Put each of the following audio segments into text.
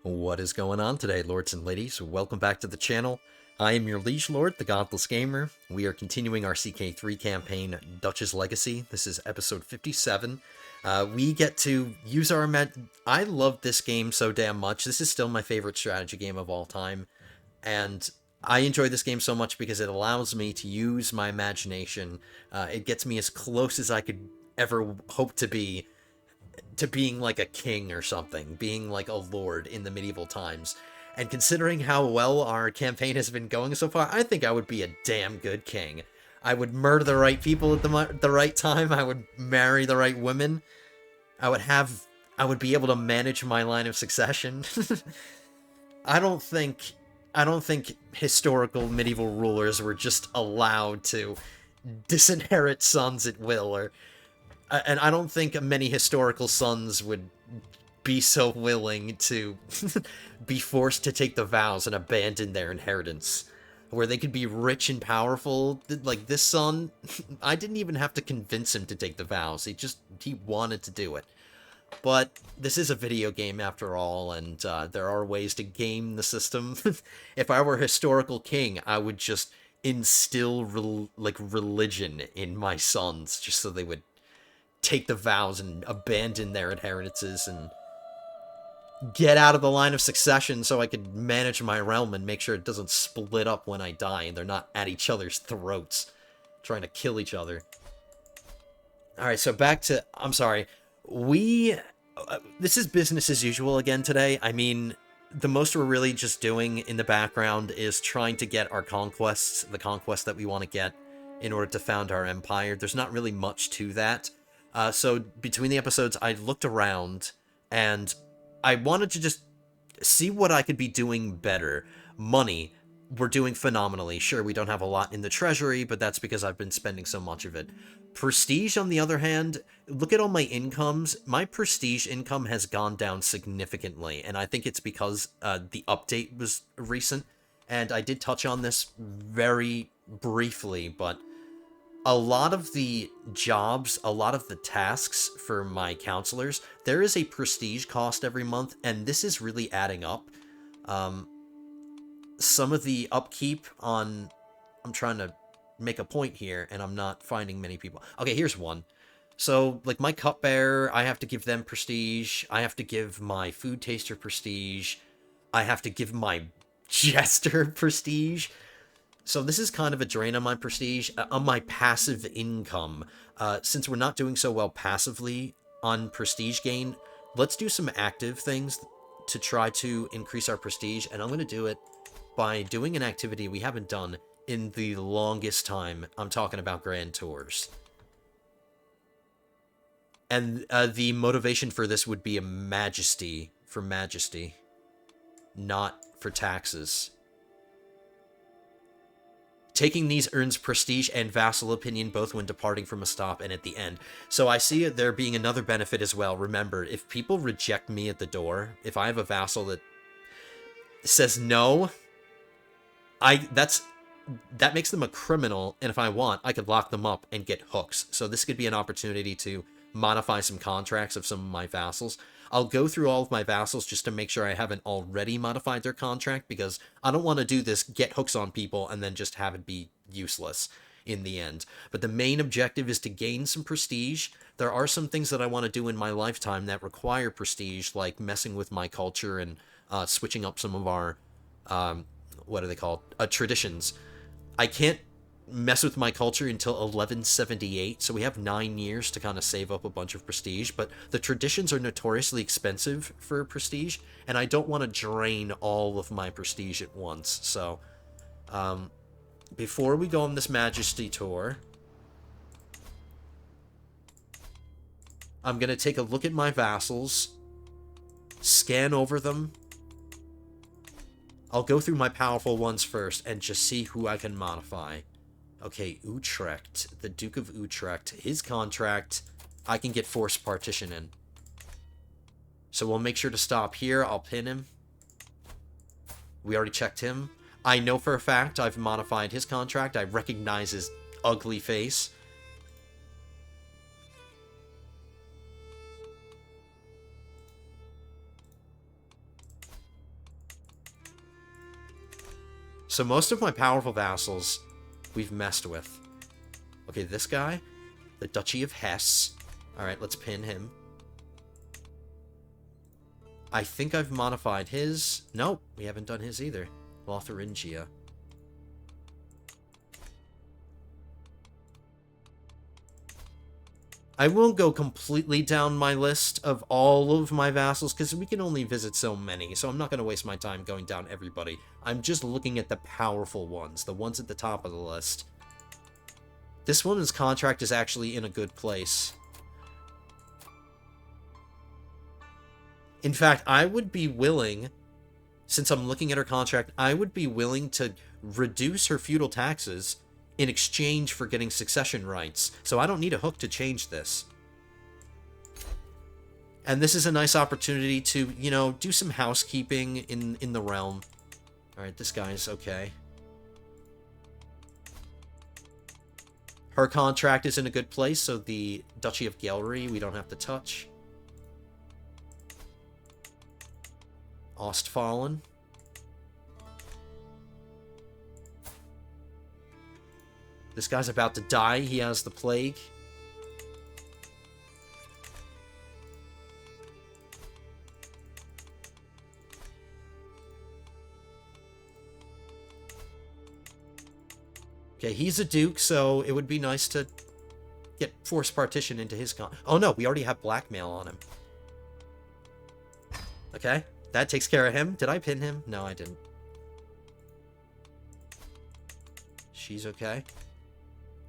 What is going on today, lords and ladies? Welcome back to the channel. I am your liege lord, the Godless Gamer. We are continuing our CK3 campaign, Dutch's Legacy. This is episode 57. We get to use our I love this game so damn much. This is still my favorite strategy game of all time. And I enjoy this game so much because it allows me to use my imagination. It gets me as close as I could ever hope to be to being like a king or something, being like a lord in the medieval times. And considering how well our campaign has been going so far, I think I would be a damn good king. I would murder the right people at the right time. I would marry the right women. I would be able to manage my line of succession. I don't think historical medieval rulers were just allowed to disinherit sons at will, and I don't think many historical sons would be so willing to be forced to take the vows and abandon their inheritance, where they could be rich and powerful. Like this son, I didn't even have to convince him to take the vows. He wanted to do it. But this is a video game after all, and there are ways to game the system. If I were a historical king, I would just instill religion in my sons, just so they would take the vows and abandon their inheritances and get out of the line of succession so I could manage my realm and make sure it doesn't split up when I die and they're not at each other's throats trying to kill each other. Alright, so back to... I'm sorry. This is business as usual again today. I mean, the most we're really just doing in the background is trying to get our conquests, the conquests that we want to get in order to found our empire. There's not really much to that. So between the episodes, I looked around, and I wanted to just see what I could be doing better. Money, we're doing phenomenally. Sure, we don't have a lot in the treasury, but that's because I've been spending so much of it. Prestige, on the other hand, look at all my incomes. My prestige income has gone down significantly, and I think it's because the update was recent. And I did touch on this very briefly, but a lot of the jobs, a lot of the tasks for my counselors, there is a prestige cost every month, and this is really adding up. Some of the upkeep on... I'm trying to make a point here, and I'm not finding many people. Okay, here's one. So, like, my cupbearer, I have to give them prestige. I have to give my food taster prestige. I have to give my jester prestige. So this is kind of a drain on my prestige, on my passive income. Since we're not doing so well passively on prestige gain, let's do some active things to try to increase our prestige, and I'm going to do it by doing an activity we haven't done in the longest time. I'm talking about grand tours. And the motivation for this would be a majesty, for majesty, not for taxes. Taking these earns prestige and vassal opinion both when departing from a stop and at the end. So I see there being another benefit as well. Remember, if people reject me at the door, if I have a vassal that says no, that makes them a criminal, and if I want, I could lock them up and get hooks. So this could be an opportunity to modify some contracts of some of my vassals. I'll go through all of my vassals just to make sure I haven't already modified their contract, because I don't want to do this, get hooks on people, and then just have it be useless in the end. But the main objective is to gain some prestige. There are some things that I want to do in my lifetime that require prestige, like messing with my culture and switching up some of our, what are they called? Traditions. I can't mess with my culture until 1178, so we have 9 years to kind of save up a bunch of prestige, but the traditions are notoriously expensive for prestige, and I don't want to drain all of my prestige at once. So before we go on this majesty tour, I'm going to take a look at my vassals, scan over them. I'll go through my powerful ones first and just see who I can modify. Okay, Utrecht, the Duke of Utrecht, his contract, I can get forced partition in. So we'll make sure to stop here. I'll pin him. We already checked him. I know for a fact I've modified his contract. I recognize his ugly face. So most of my powerful vassals we've messed with. Okay, this guy, the Duchy of Hesse. Alright, let's pin him. I think I've modified his. Nope, we haven't done his either. Lotharingia. I won't go completely down my list of all of my vassals, because we can only visit so many, so I'm not going to waste my time going down everybody. I'm just looking at the powerful ones, the ones at the top of the list. This woman's contract is actually in a good place. In fact, I would be willing, since I'm looking at her contract, I would be willing to reduce her feudal taxes in exchange for getting succession rights. So I don't need a hook to change this. And this is a nice opportunity to, you know, do some housekeeping in the realm. Alright, this guy's okay. Her contract is in a good place, so the Duchy of Gelry we don't have to touch. Ostfalen. This guy's about to die. He has the plague. Okay, he's a duke, so it would be nice to get forced partition into his con. Oh no, we already have blackmail on him. Okay, that takes care of him. Did I pin him? No, I didn't. She's okay.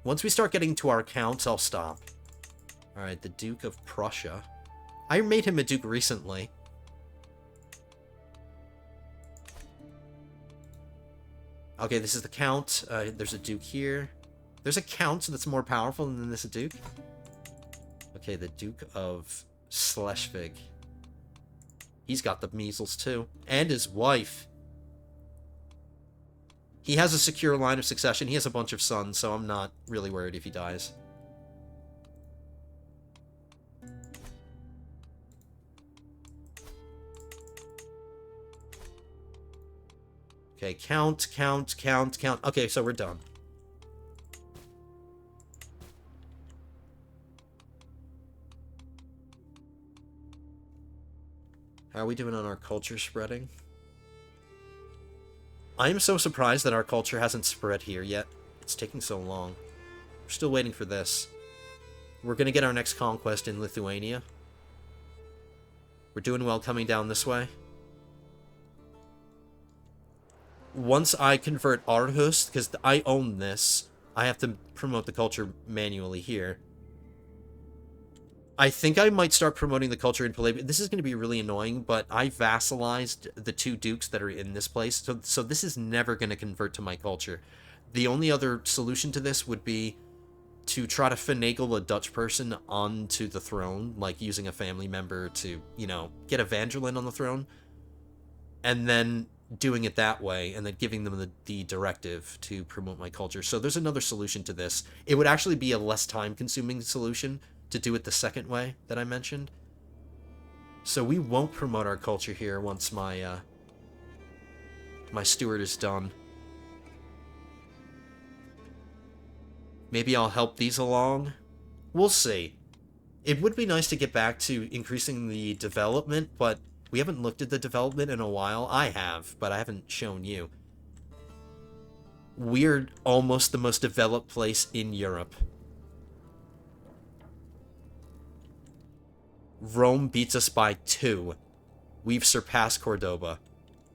Once we start getting to our counts, I'll stop. Alright, the Duke of Prussia. I made him a duke recently. Okay, this is the count. There's a duke here. There's a count that's more powerful than this duke. Okay, the Duke of Schleswig. He's got the measles too. And his wife. He has a secure line of succession. He has a bunch of sons, so I'm not really worried if he dies. Okay, count, count, count, count. Okay, so we're done. How are we doing on our culture spreading? I am so surprised that our culture hasn't spread here yet. It's taking so long. We're still waiting for this. We're going to get our next conquest in Lithuania. We're doing well coming down this way. Once I convert Aarhus, because I own this, I have to promote the culture manually here. I think I might start promoting the culture in Polybius. This is going to be really annoying, but I vassalized the two dukes that are in this place, so this is never going to convert to my culture. The only other solution to this would be to try to finagle a Dutch person onto the throne, like using a family member to, you know, get Evangeline on the throne, and then doing it that way, and then giving them the directive to promote my culture. So there's another solution to this. It would actually be a less time-consuming solution to do it the second way that I mentioned. So we won't promote our culture here once my my steward is done. Maybe I'll help these along. We'll see. It would be nice to get back to increasing the development, but we haven't looked at the development in a while. I have, but I haven't shown you. We're almost the most developed place in Europe. Rome beats us by 2. We've surpassed Cordoba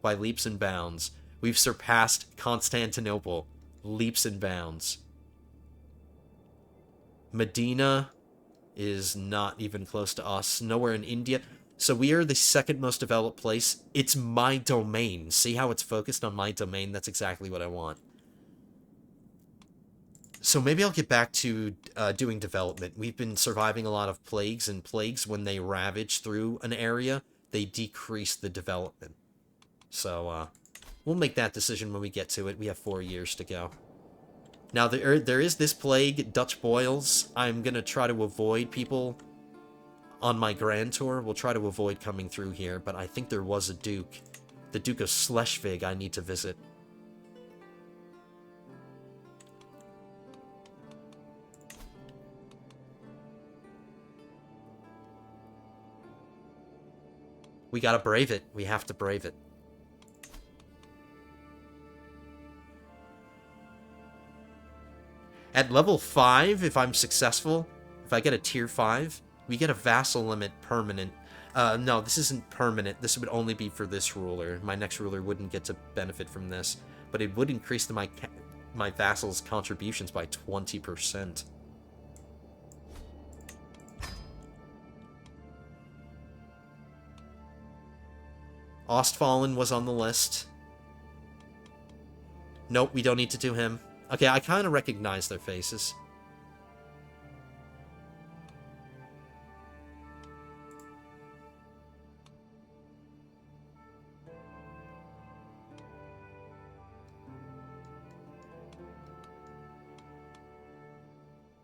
by leaps and bounds. We've surpassed Constantinople, leaps and bounds. Medina is not even close to us. Nowhere in India. So we are the second most developed place. It's my domain. See how it's focused on my domain? That's exactly what I want. So maybe I'll get back to doing development. We've been surviving a lot of plagues, and plagues, when they ravage through an area, they decrease the development. So we'll make that decision when we get to it. We have 4 years to go. Now, there is this plague, Dutch boils. I'm going to try to avoid people on my grand tour. We'll try to avoid coming through here, but I think there was a duke. The Duke of Schleswig I need to visit. We gotta brave it. We have to brave it. At level 5, if I'm successful, if I get a tier 5, we get a vassal limit permanent. No, this isn't permanent. This would only be for this ruler. My next ruler wouldn't get to benefit from this. But it would increase my vassals' contributions by 20%. Ostfallen was on the list. Nope, we don't need to do him. Okay, I kind of recognize their faces.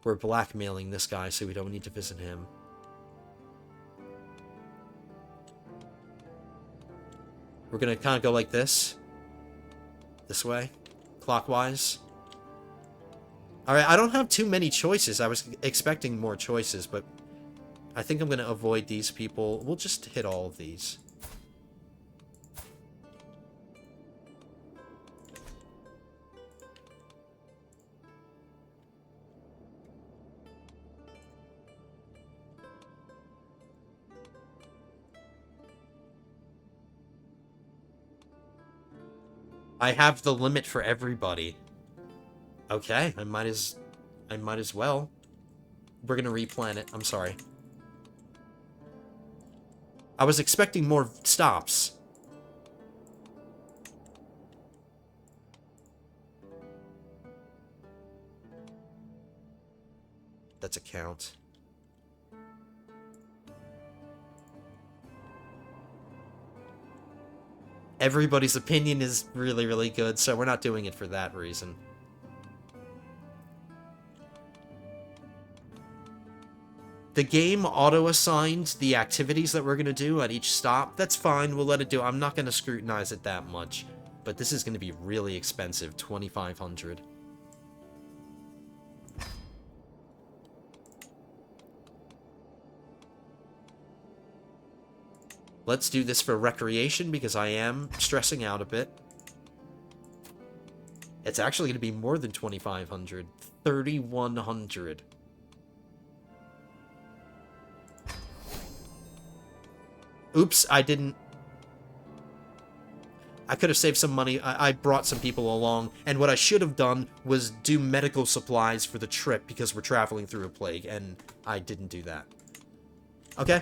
We're blackmailing this guy, so we don't need to visit him. We're gonna kind of go like this. This way. Clockwise. Alright, I don't have too many choices. I was expecting more choices, but I think I'm gonna avoid these people. We'll just hit all of these. I have the limit for everybody. Okay, I might as well. We're gonna replan it. I'm sorry. I was expecting more stops. That's a count. Everybody's opinion is really, really good, so we're not doing it for that reason. The game auto-assigned the activities that we're going to do at each stop. That's fine, we'll let it do. I'm not going to scrutinize it that much. But this is going to be really expensive, 2,500. Let's do this for recreation, because I am stressing out a bit. It's actually going to be more than 2,500. 3,100. Oops, I didn't... I could have saved some money. I brought some people along, and what I should have done was do medical supplies for the trip, because we're traveling through a plague, and I didn't do that. Okay.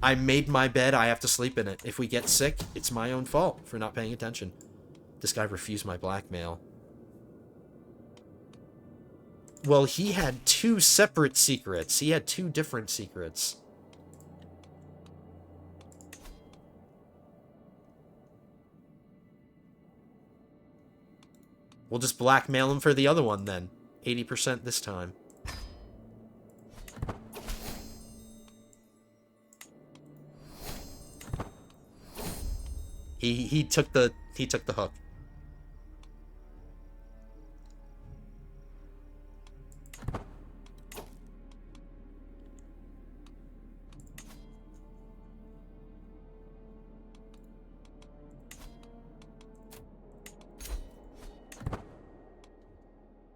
I made my bed, I have to sleep in it. If we get sick, it's my own fault for not paying attention. This guy refused my blackmail. Well, he had 2 separate secrets. He had 2 different secrets. We'll just blackmail him for the other one, then. 80% this time. He took the hook.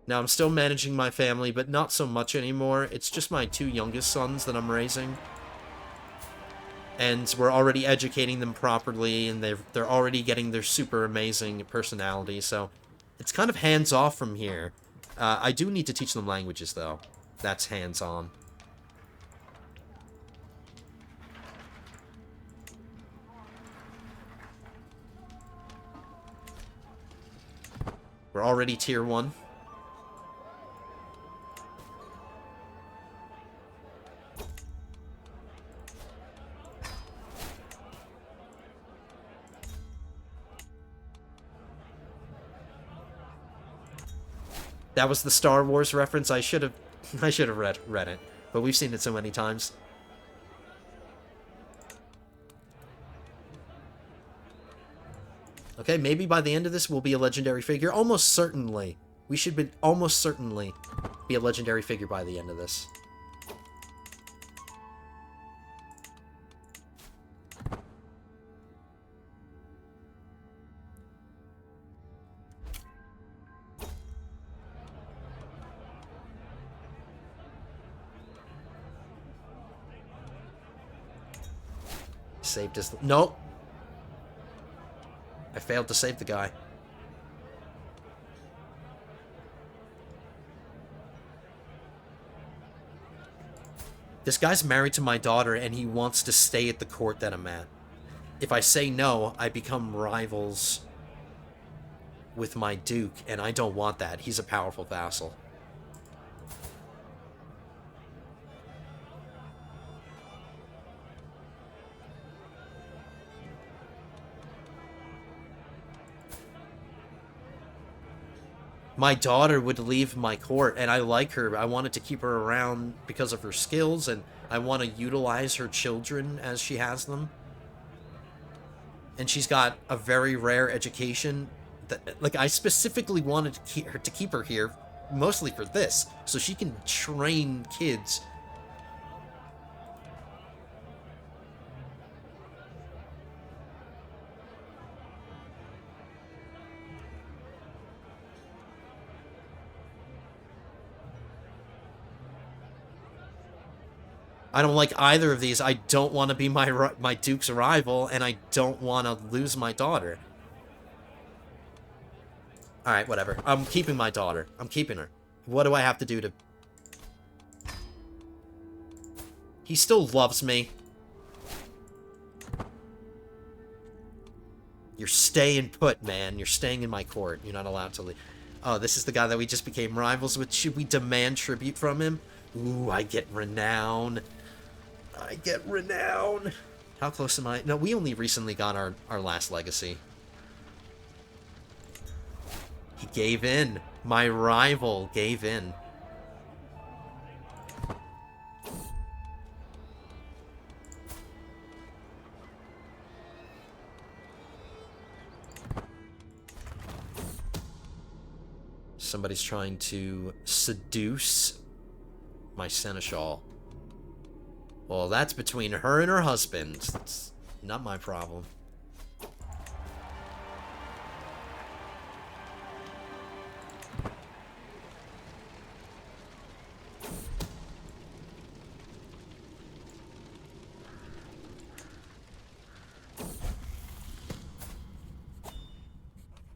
Now, I'm still managing my family, but not so much anymore. It's just my 2 youngest sons that I'm raising. And we're already educating them properly, and they're already getting their super amazing personality, so it's kind of hands-off from here. I do need to teach them languages, though. That's hands-on. We're already tier 1. That was the Star Wars reference. I should have read it, but we've seen it so many times. Okay, maybe by the end of this we'll be a legendary figure. Almost certainly. We should be almost certainly be a legendary figure by the end of this. saved his... Nope. I failed to save the guy. This guy's married to my daughter, and he wants to stay at the court that I'm at. If I say no, I become rivals with my duke, and I don't want that. He's a powerful vassal. My daughter would leave my court, and I like her. I wanted to keep her around because of her skills, and I want to utilize her children as she has them. And she's got a very rare education. Like, I specifically wanted to keep her here, mostly for this, so she can train kids. I don't like either of these. I don't want to be my duke's rival, and I don't want to lose my daughter. Alright, whatever. I'm keeping my daughter. I'm keeping her. What do I have to do to... He still loves me. You're staying put, man. You're staying in my court. You're not allowed to leave. Oh, this is the guy that we just became rivals with. Should we demand tribute from him? Ooh, I get renown. I get renown. How close am I? No, we only recently got our last legacy. He gave in. My rival gave in. Somebody's trying to seduce my seneschal. Well, that's between her and her husband. That's not my problem.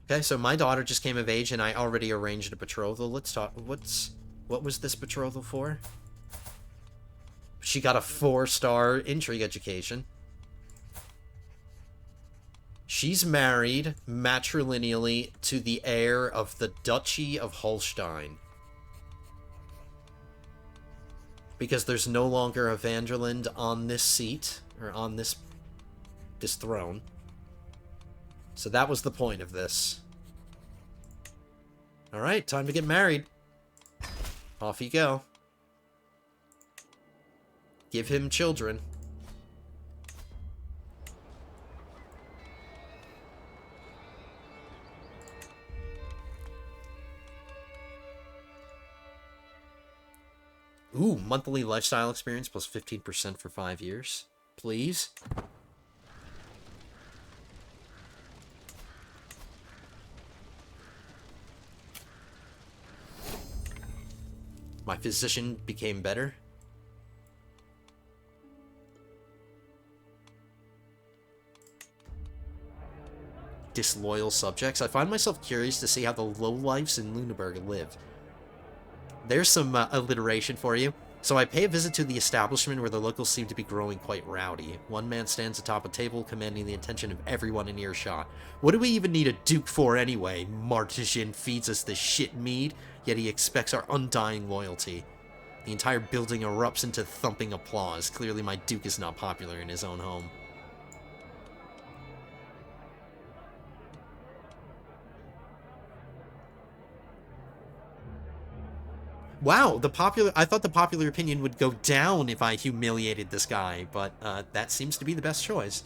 Okay, so my daughter just came of age, and I already arranged a betrothal. Let's talk. What was this betrothal for? She got a 4-star intrigue education. She's married matrilineally to the heir of the Duchy of Holstein. Because there's no longer a Van Der Linde on this seat, or on this throne. So that was the point of this. Alright, time to get married. Off you go. Give him children. Ooh, monthly lifestyle experience plus 15% for 5 years. Please. My physician became better. Disloyal subjects. I find myself curious to see how the lowlifes in Lüneburg live. There's some alliteration for you. So I pay a visit to the establishment where the locals seem to be growing quite rowdy. One man stands atop a table, commanding the attention of everyone in earshot. What do we even need a duke for anyway? Martijan feeds us this shit mead, yet he expects our undying loyalty. The entire building erupts into thumping applause. Clearly my duke is not popular in his own home. Wow, I thought the popular opinion would go down if I humiliated this guy, but that seems to be the best choice.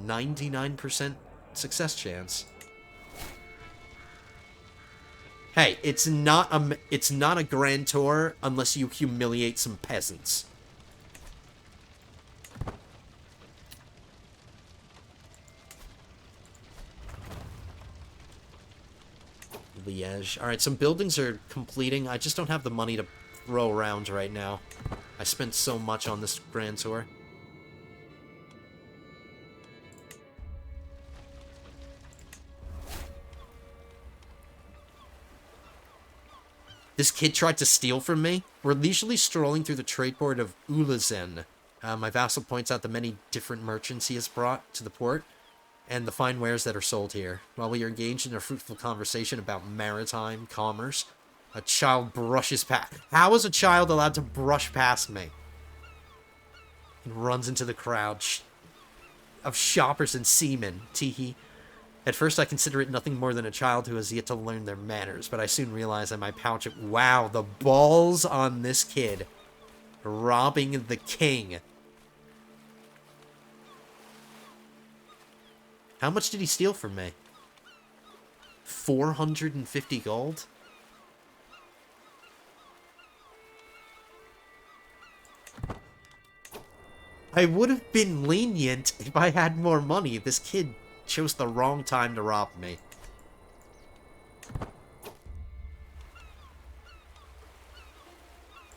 99% success chance. Hey, it's not a grand tour unless you humiliate some peasants. Liège. Alright, some buildings are completing. I just don't have the money to throw around right now. I spent so much on this grand tour. This kid tried to steal from me. We're leisurely strolling through the trade port of Ulazen. My vassal points out the many different merchants he has brought to the port, and the fine wares that are sold here. While we are engaged in a fruitful conversation about maritime commerce, a child brushes past. How is a child allowed to brush past me? And runs into the crowd of shoppers and seamen. Teehee. At first I consider it nothing more than a child who has yet to learn their manners, but I soon realize that my pouch of... Wow, the balls on this kid. Robbing the king. How much did he steal from me? 450 gold? I would have been lenient if I had more money. This kid chose the wrong time to rob me.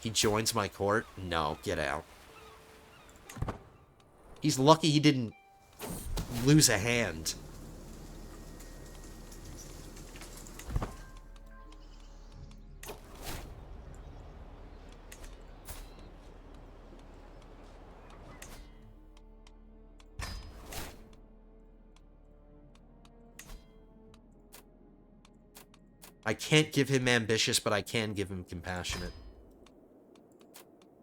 He joins my court? No, get out. He's lucky he didn't lose a hand. I can't give him ambitious, but I can give him compassionate.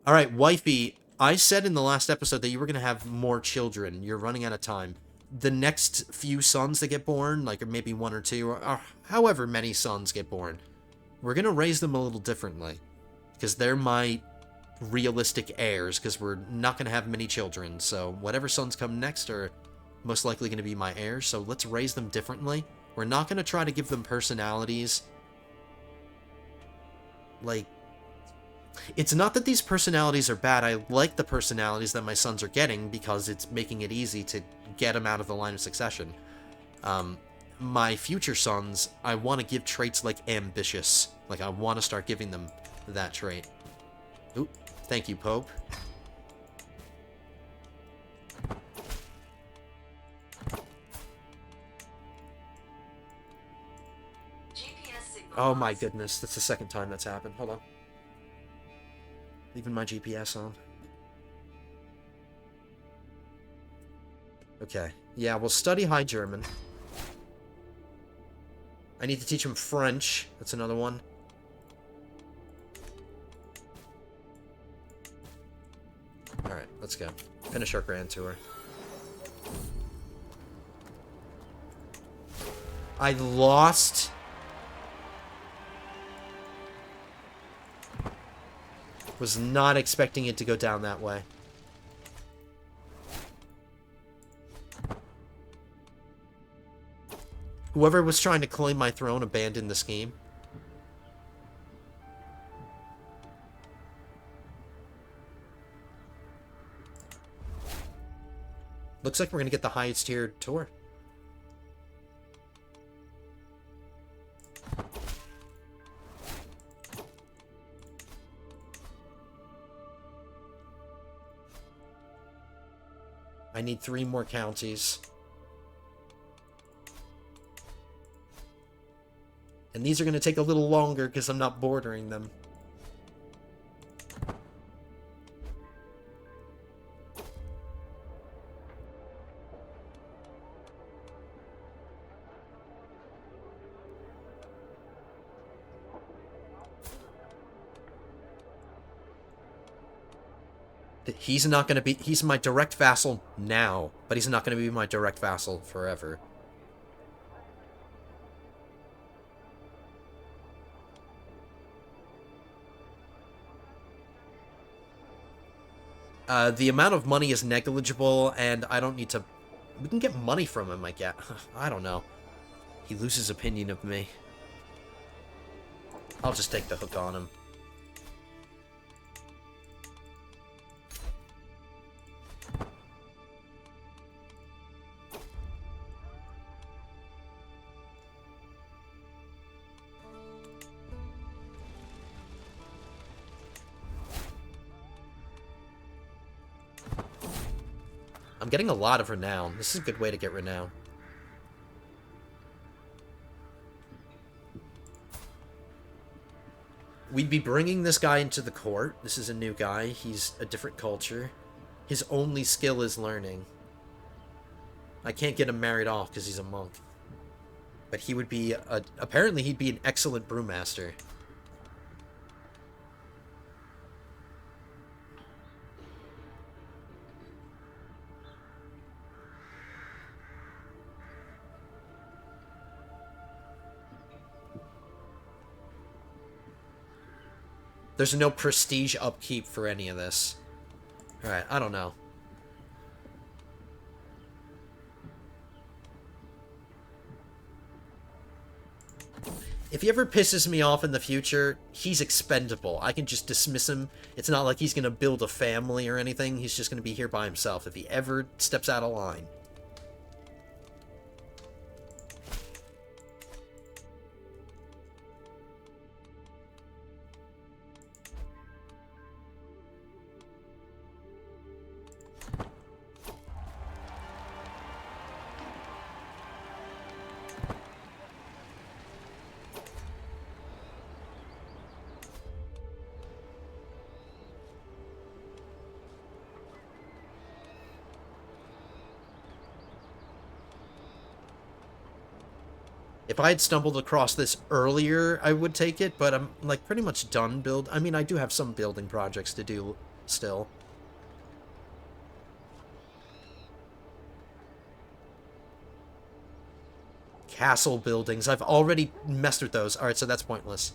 Alright, wifey, I said in the last episode that you were going to have more children. You're running out of time. The next few sons that get born, like maybe one or two, or however many sons get born, we're going to raise them a little differently. Because they're my realistic heirs, because we're not going to have many children. So whatever sons come next are most likely going to be my heirs, so let's raise them differently. We're not going to try to give them personalities. Like, it's not that these personalities are bad. I like the personalities that my sons are getting because it's making it easy to get them out of the line of succession. My future sons, I want to give traits like ambitious. Like, I want to start giving them that trait. Oop, thank you, Pope. Oh my goodness, that's the second time that's happened. Hold on. Leaving my GPS on. Okay. Yeah, we'll study High German. I need to teach him French. That's another one. Alright, let's go. Finish our grand tour. I lost... Was not expecting it to go down that way. Whoever was trying to claim my throne abandoned the scheme. Looks like we're going to get the highest tiered tour. I need 3 more counties. And these are going to take a little longer because I'm not bordering them. He's not going to be... He's my direct vassal now, but he's not going to be my direct vassal forever. The amount of money is negligible, and I don't need to... We can get money from him, I guess. I don't know. He loses opinion of me. I'll just take the hook on him. I'm getting a lot of renown. This is a good way to get renown. We'd be bringing this guy into the court. This is a new guy. He's a different culture. His only skill is learning. I can't get him married off because he's a monk. But he would be... apparently he'd be an excellent brewmaster. There's no prestige upkeep for any of this. Alright, I don't know. If he ever pisses me off in the future, he's expendable. I can just dismiss him. It's not like he's going to build a family or anything. He's just going to be here by himself if he ever steps out of line. If I had stumbled across this earlier, I would take it, but I'm, like, pretty much done build. I mean, I do have some building projects to do still. Castle buildings. I've already messed with those. Alright, so that's pointless.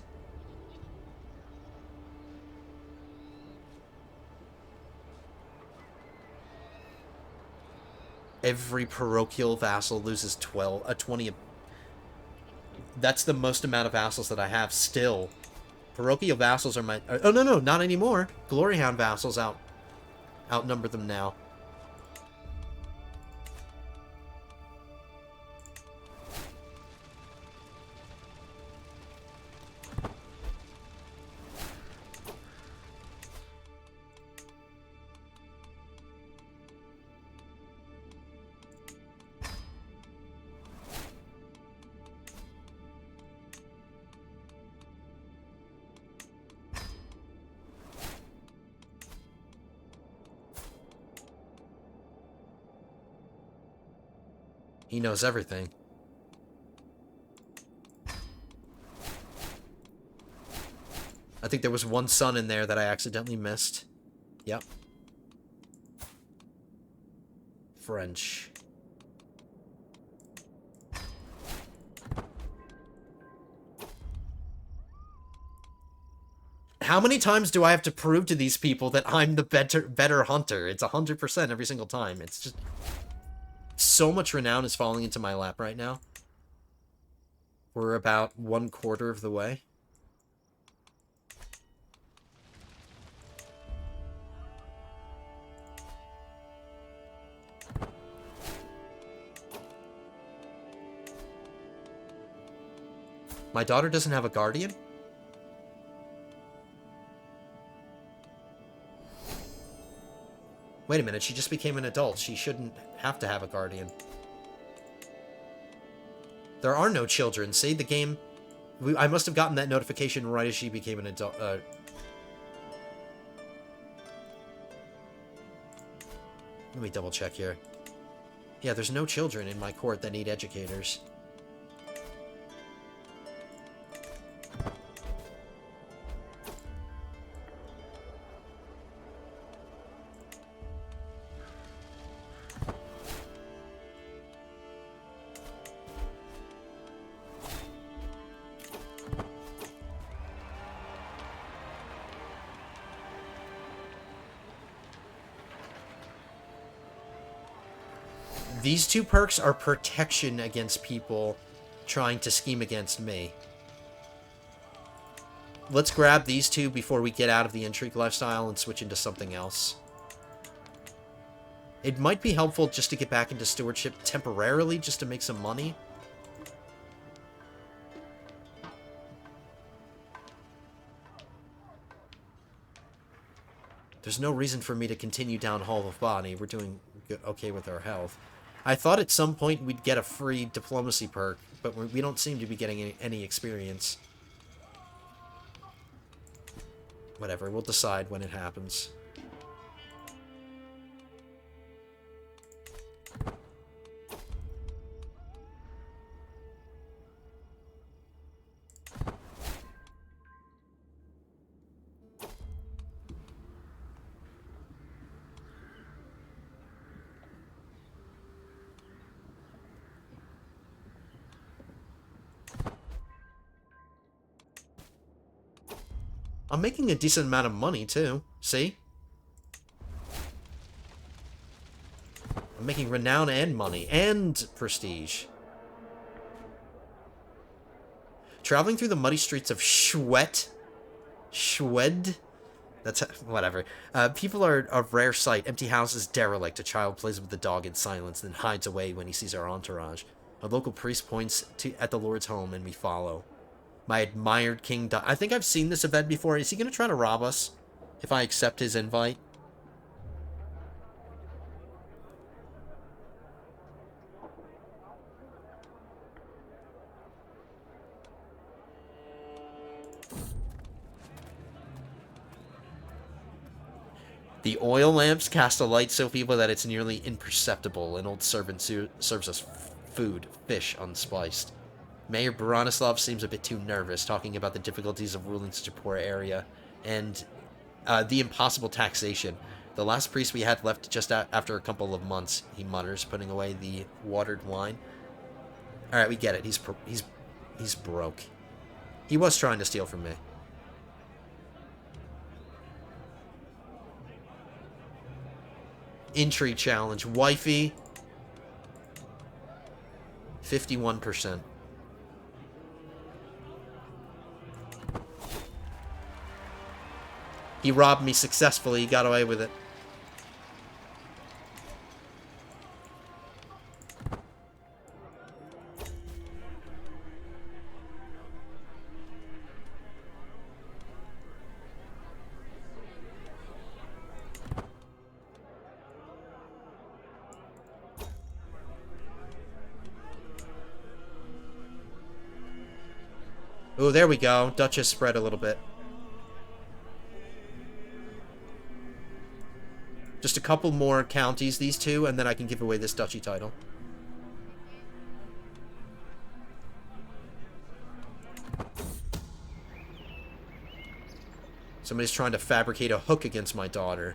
Every parochial vassal loses 20... That's the most amount of vassals that I have still. Parochial vassals are my... Oh, no, not anymore. Gloryhound vassals outnumber them now. He knows everything. I think there was one son in there that I accidentally missed. Yep. French. How many times do I have to prove to these people that I'm the better hunter? It's 100% every single time. It's just... So much renown is falling into my lap right now. We're about 1/4 of the way. My daughter doesn't have a guardian? Wait a minute, she just became an adult. She shouldn't have to have a guardian. There are no children. See, the game... I must have gotten that notification right as she became an adult. Let me double check here. Yeah, there's no children in my court that need educators. These two perks are protection against people trying to scheme against me. Let's grab these two before we get out of the intrigue lifestyle and switch into something else. It might be helpful just to get back into stewardship temporarily, just to make some money. There's no reason for me to continue down Hall of Body. We're doing okay with our health. I thought at some point we'd get a free diplomacy perk, but we don't seem to be getting any experience. Whatever, we'll decide when it happens. I'm making a decent amount of money, too. See? I'm making renown and money. And prestige. Traveling through the muddy streets of Schwed? That's... whatever. People are a rare sight. Empty houses, derelict. A child plays with the dog in silence, then hides away when he sees our entourage. A local priest points at the Lord's home, and we follow. My admired king... I think I've seen this event before. Is he going to try to rob us if I accept his invite? The oil lamps cast a light so feeble that it's nearly imperceptible. An old servant serves us food, fish unspiced. Mayor Bronislav seems a bit too nervous, talking about the difficulties of ruling such a poor area, and the impossible taxation. The last priest we had left just after a couple of months, he mutters, putting away the watered wine. Alright, we get it. He's broke. He was trying to steal from me. Intrigue challenge. Wifey. 51%. He robbed me successfully. He got away with it. Oh, there we go. Duchess spread a little bit. Just a couple more counties, these two, and then I can give away this duchy title. Somebody's trying to fabricate a hook against my daughter.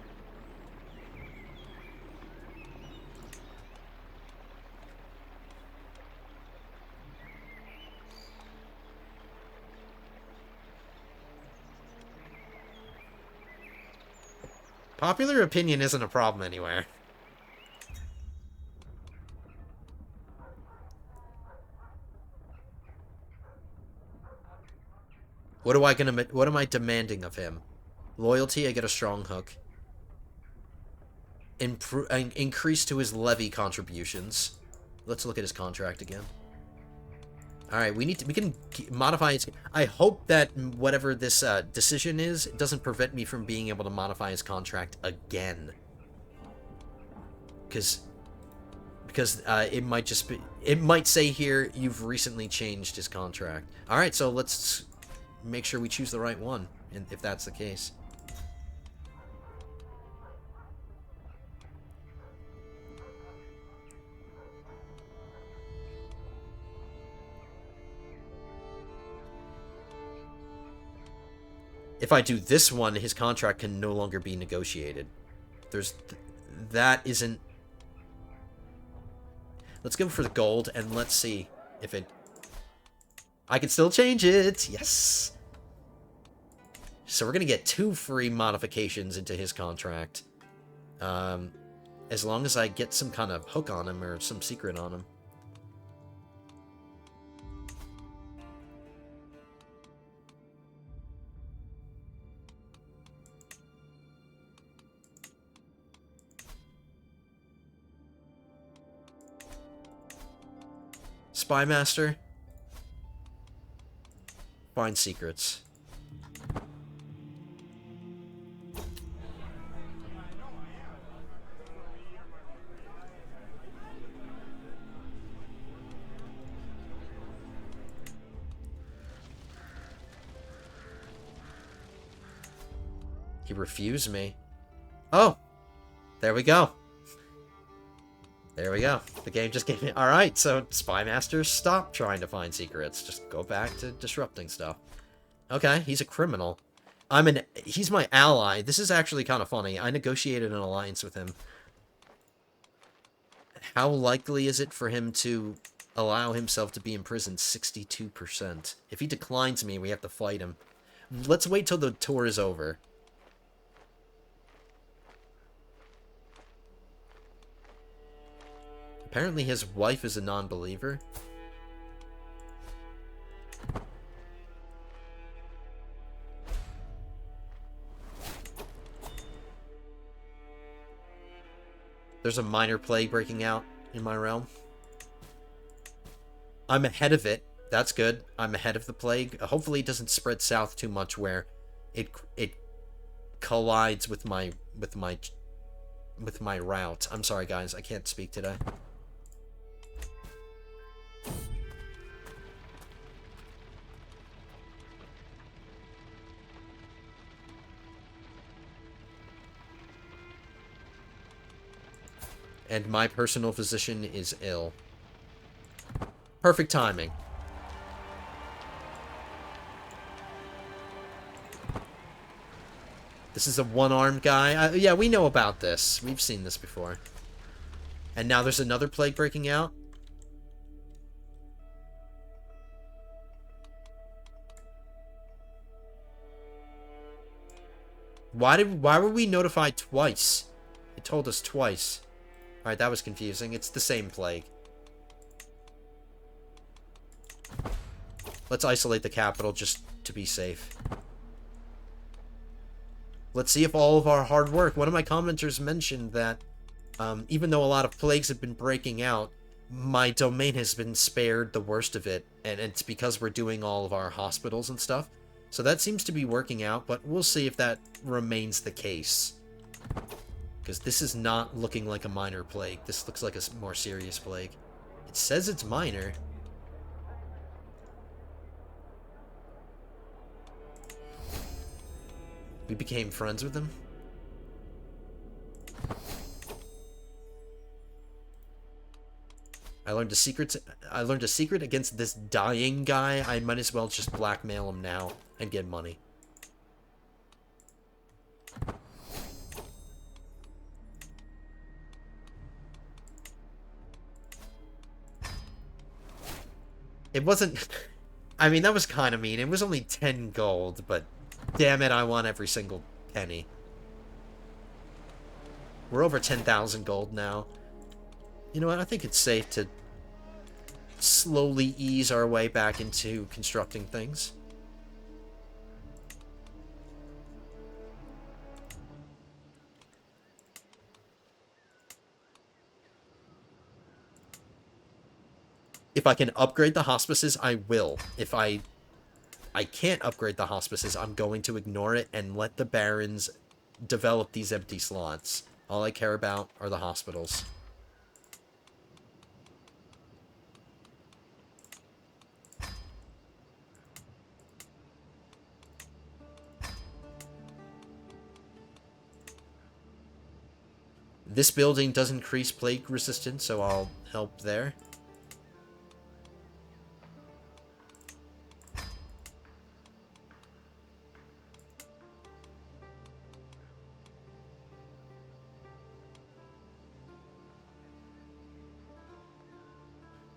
Popular opinion isn't a problem anywhere. What am I demanding of him? Loyalty, I get a strong hook. Increase to his levy contributions. Let's look at his contract again. Alright, we can modify his... I hope that whatever this decision is, it doesn't prevent me from being able to modify his contract again. Because it might just be... It might say here, you've recently changed his contract. Alright, so let's make sure we choose the right one, if that's the case. If I do this one, his contract can no longer be negotiated. That isn't... Let's go for the gold, and let's see if it... I can still change it! Yes! So we're gonna get 2 free modifications into his contract. As long as I get some kind of hook on him, or some secret on him. Spy Master. Find secrets. He refused me. Oh! There we go. There we go. The game just gave me... Alright, so Spy Masters, stop trying to find secrets. Just go back to disrupting stuff. Okay, he's a criminal. He's my ally. This is actually kind of funny. I negotiated an alliance with him. How likely is it for him to allow himself to be imprisoned? 62%. If he declines me, we have to fight him. Let's wait till the tour is over. Apparently his wife is a non-believer. There's a minor plague breaking out in my realm. I'm ahead of it. That's good. I'm ahead of the plague. Hopefully it doesn't spread south too much where it collides with my route. I'm sorry guys, I can't speak today. And my personal physician is ill. Perfect timing. This is a one-armed guy. Yeah, we know about this. We've seen this before. And now there's another plague breaking out. Why were we notified twice? It told us twice. Alright, that was confusing. It's the same plague. Let's isolate the capital just to be safe. Let's see if all of our hard work... One of my commenters mentioned that even though a lot of plagues have been breaking out, my domain has been spared the worst of it. And it's because we're doing all of our hospitals and stuff. So that seems to be working out, but we'll see if that remains the case. Because this is not looking like a minor plague. This looks like a more serious plague. It says it's minor. We became friends with him. I learned a secret against this dying guy. I might as well just blackmail him now and get money. It wasn't... I mean, that was kind of mean. It was only 10 gold, but damn it, I want every single penny. We're over 10,000 gold now. You know what? I think it's safe to slowly ease our way back into constructing things. If I can upgrade the hospices, I will. If I can't upgrade the hospices, I'm going to ignore it and let the barons develop these empty slots. All I care about are the hospitals. This building does increase plague resistance, so I'll help there.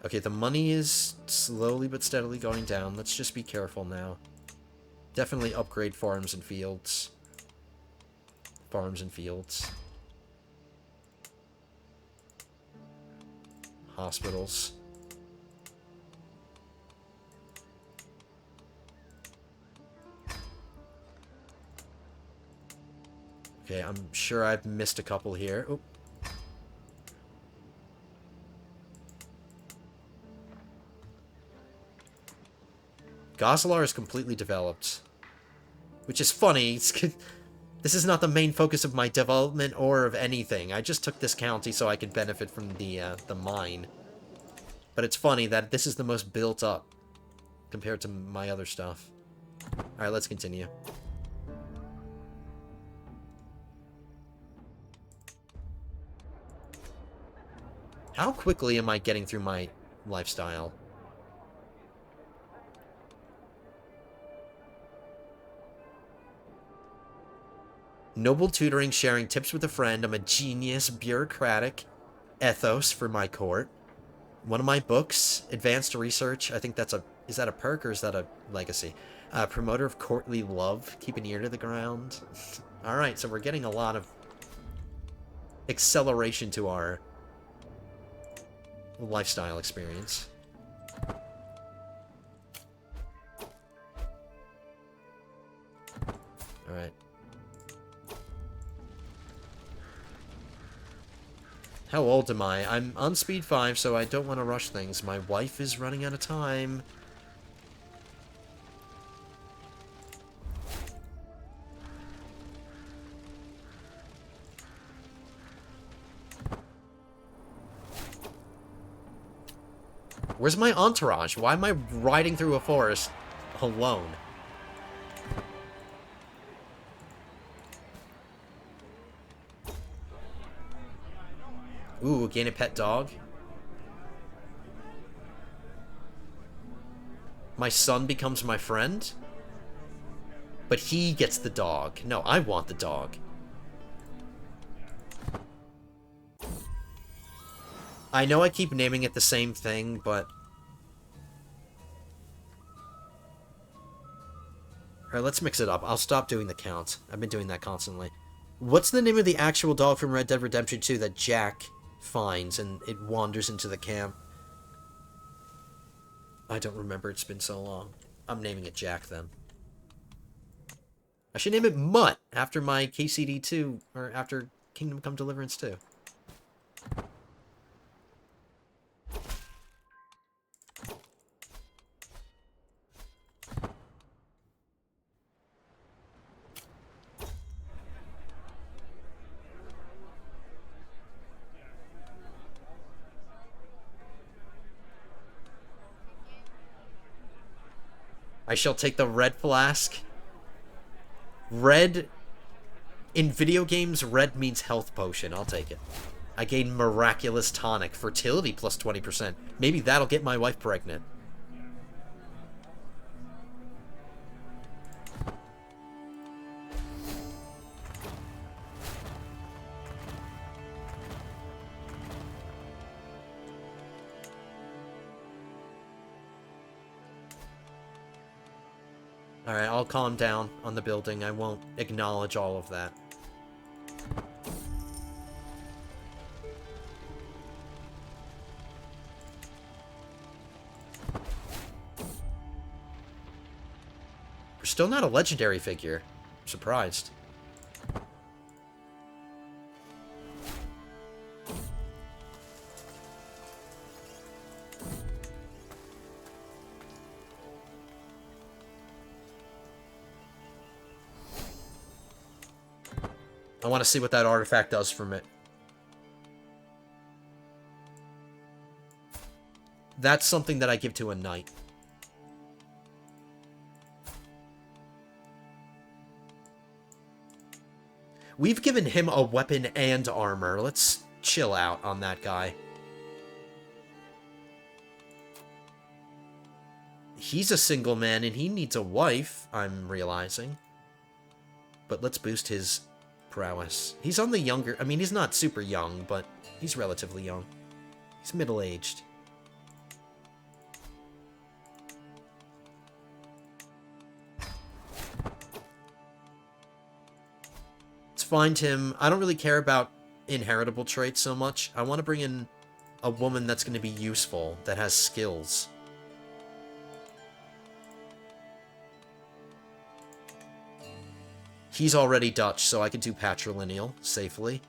Okay, the money is slowly but steadily going down. Let's just be careful now. Definitely upgrade farms and fields. Farms and fields. Hospitals. Okay, I'm sure I've missed a couple here. Oh. Goslar is completely developed. Which is funny. This is not the main focus of my development or of anything. I just took this county so I could benefit from the mine. But it's funny that this is the most built up compared to my other stuff. Alright, let's continue. How quickly am I getting through my lifestyle? Noble tutoring, sharing tips with a friend. I'm a genius, bureaucratic, ethos for my court. One of my books, advanced research. I think that's a... Is that a perk or is that a legacy? Promoter of courtly love. Keep an ear to the ground. Alright, so we're getting a lot of acceleration to our lifestyle experience. Alright. How old am I? I'm on speed 5, so I don't want to rush things. My wife is running out of time. Where's my entourage? Why am I riding through a forest alone? Ooh, gain a pet dog. My son becomes my friend? But he gets the dog. No, I want the dog. I know I keep naming it the same thing, but... Alright, let's mix it up. I'll stop doing the count. I've been doing that constantly. What's the name of the actual dog from Red Dead Redemption 2 that Jack finds and it wanders into the camp? I don't remember. It's been so long. I'm naming it Jack, then. I should name it Mutt after my KCD 2, or after Kingdom Come Deliverance 2. I shall take the red flask. Red... In video games, red means health potion. I'll take it. I gain miraculous tonic. Fertility plus 20%. Maybe that'll get my wife pregnant. Alright, I'll calm down on the building. I won't acknowledge all of that. We're still not a legendary figure. I'm surprised. I want to see what that artifact does from it. That's something that I give to a knight. We've given him a weapon and armor. Let's chill out on that guy. He's a single man and he needs a wife, I'm realizing. But let's boost his prowess. He's on the younger... I mean, he's not super young, but he's relatively young. He's middle-aged. Let's find him... I don't really care about inheritable traits so much. I want to bring in a woman that's going to be useful, that has skills. He's already Dutch, so I can do patrilineal safely.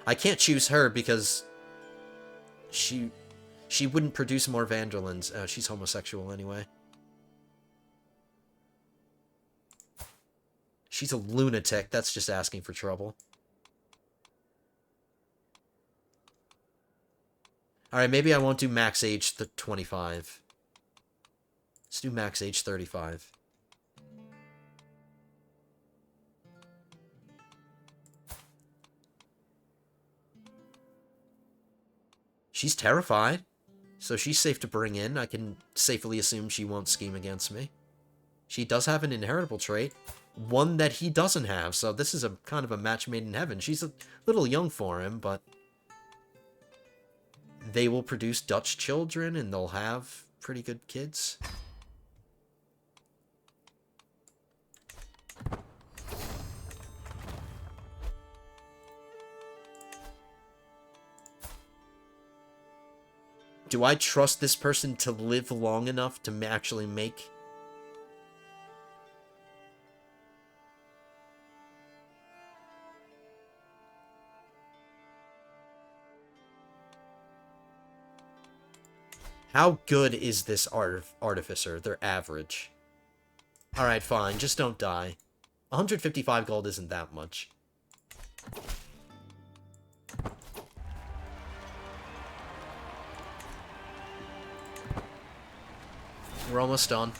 I can't choose her because she wouldn't produce more Van Der Lindes. She's homosexual anyway. She's a lunatic. That's just asking for trouble. Alright, maybe I won't do max age 25. Let's do max age 35. She's terrified, so she's safe to bring in. I can safely assume she won't scheme against me. She does have an inheritable trait, one that he doesn't have, so this is a kind of a match made in heaven. She's a little young for him, but they will produce Dutch children, and they'll have pretty good kids. Do I trust this person to live long enough to actually make... How good is this artificer? They're average. Alright, fine. Just don't die. 155 gold isn't that much. We're almost done.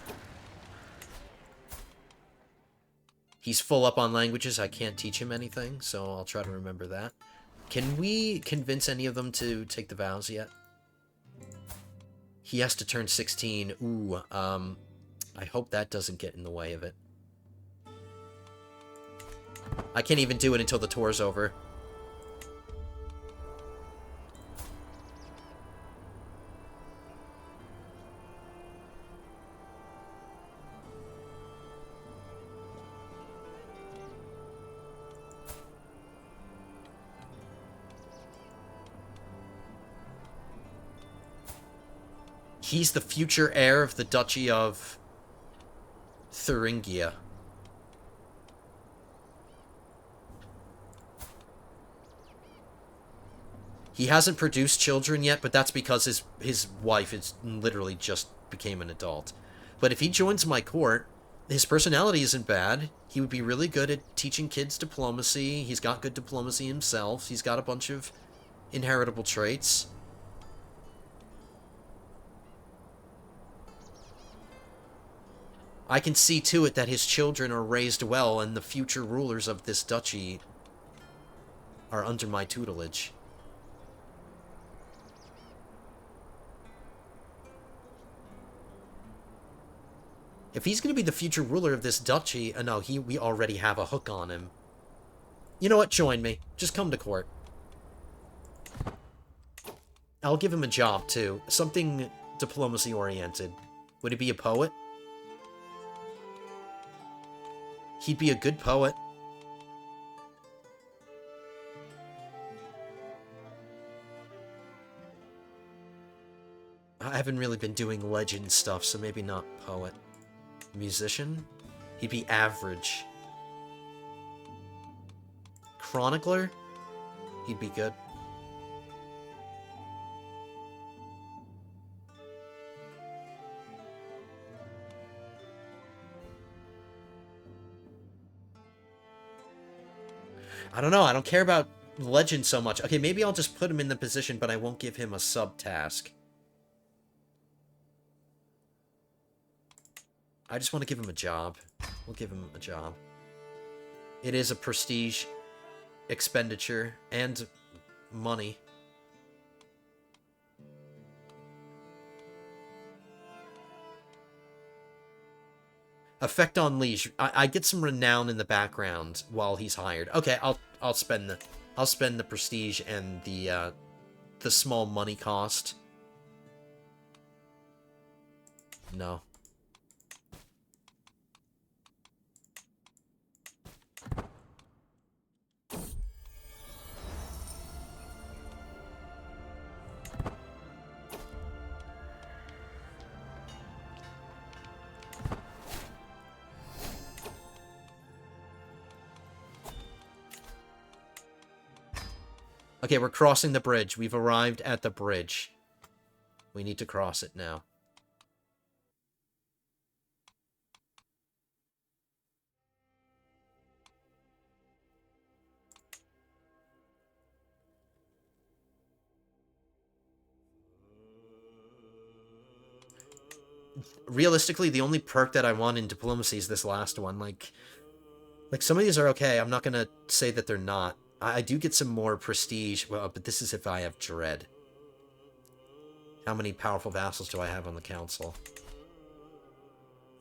He's full up on languages. I can't teach him anything, so I'll try to remember that. Can we convince any of them to take the vows yet? He has to turn 16. Ooh, I hope that doesn't get in the way of it. I can't even do it until the tour's over. He's the future heir of the Duchy of Thuringia. He hasn't produced children yet, but that's because his wife is literally just became an adult. But if he joins my court, his personality isn't bad. He would be really good at teaching kids diplomacy. He's got good diplomacy himself. He's got a bunch of inheritable traits. I can see to it that his children are raised well, and the future rulers of this duchy are under my tutelage. If he's going to be the future ruler of this duchy... no, we already have a hook on him. You know what? Join me. Just come to court. I'll give him a job, too. Something diplomacy-oriented. Would he be a poet? He'd be a good poet. I haven't really been doing legend stuff, so maybe not poet. Musician? He'd be average. Chronicler? He'd be good. I don't know, I don't care about legend so much. Okay, maybe I'll just put him in the position, but I won't give him a sub-task. I just want to give him a job. We'll give him a job. It is a prestige expenditure and money. Effect on liege. I get some renown in the background while he's hired. Okay, I'll spend the prestige and the small money cost. No. Okay, we're crossing the bridge. We've arrived at the bridge. We need to cross it now. Realistically, the only perk that I want in diplomacy is this last one. Like some of these are okay. I'm not going to say that they're not. I do get some more prestige, well, but this is if I have dread. How many powerful vassals do I have on the council?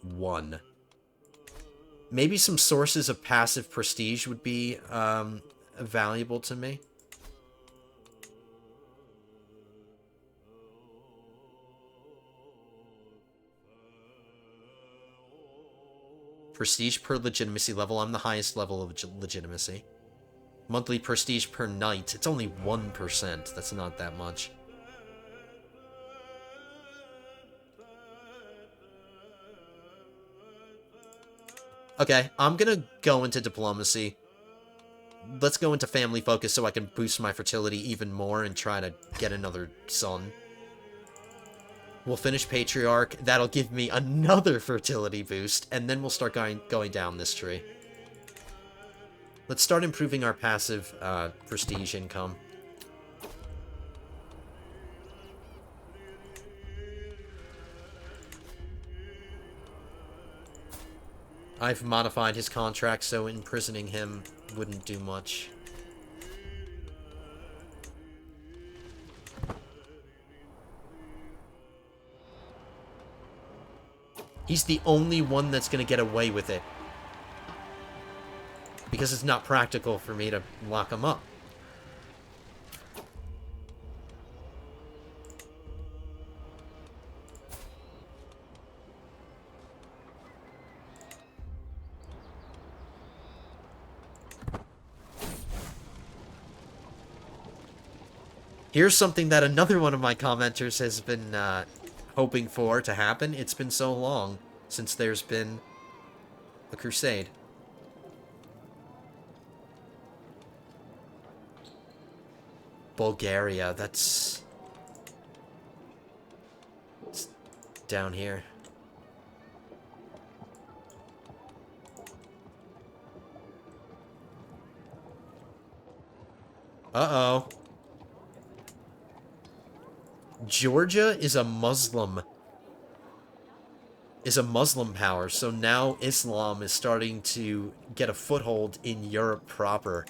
1. Maybe some sources of passive prestige would be valuable to me. Prestige per legitimacy level. I'm the highest level of legitimacy. Monthly prestige per night. It's only 1%. That's not that much. Okay, I'm gonna go into diplomacy. Let's go into family focus so I can boost my fertility even more and try to get another son. We'll finish Patriarch. That'll give me another fertility boost, and then we'll start going down this tree. Let's start improving our passive prestige income. I've modified his contract, so imprisoning him wouldn't do much. He's the only one that's going to get away with it. Because it's not practical for me to lock him up. Here's something that another one of my commenters has been hoping for to happen. It's been so long since there's been a crusade. Bulgaria, that's it's down here. Uh-oh. Georgia is a Muslim power, so now Islam is starting to get a foothold in Europe proper.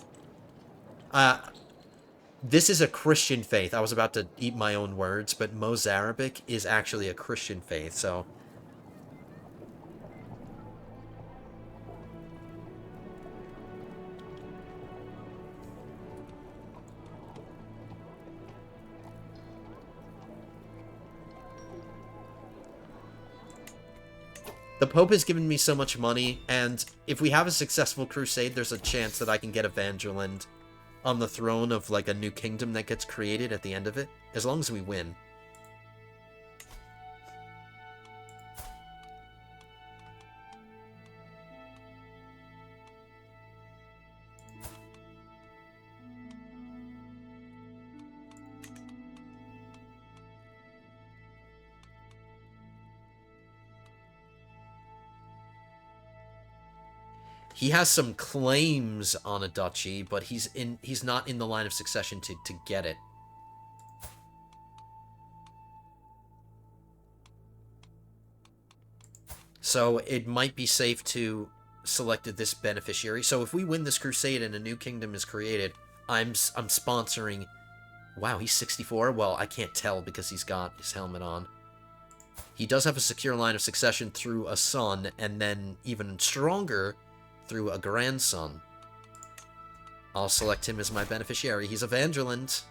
This is a Christian faith. I was about to eat my own words, but Mozarabic is actually a Christian faith, so... The Pope has given me so much money, and if we have a successful crusade, there's a chance that I can get a Van Der Linde on the throne of, like, a new kingdom that gets created at the end of it, as long as we win. He has some claims on a duchy, but he's not in the line of succession to get it. So it might be safe to select this beneficiary. So if we win this crusade and a new kingdom is created, I'm sponsoring... Wow, he's 64? Well, I can't tell because he's got his helmet on. He does have a secure line of succession through a son, and then even stronger... through a grandson. I'll select him as my beneficiary. He's a Van Der Linde.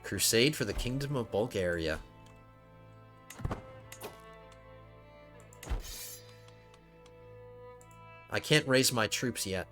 Crusade for the Kingdom of Bulgaria. I can't raise my troops yet.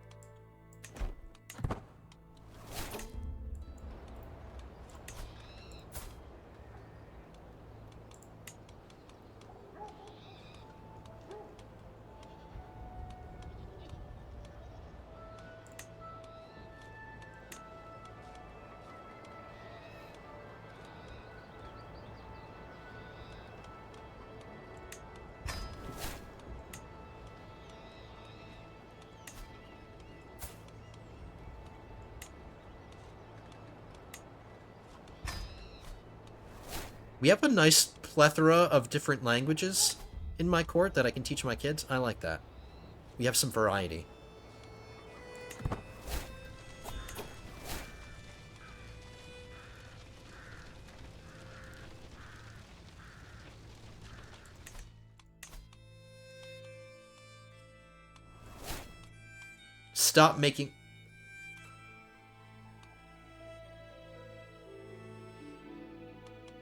We have a nice plethora of different languages in my court that I can teach my kids. I like that. We have some variety. Stop making...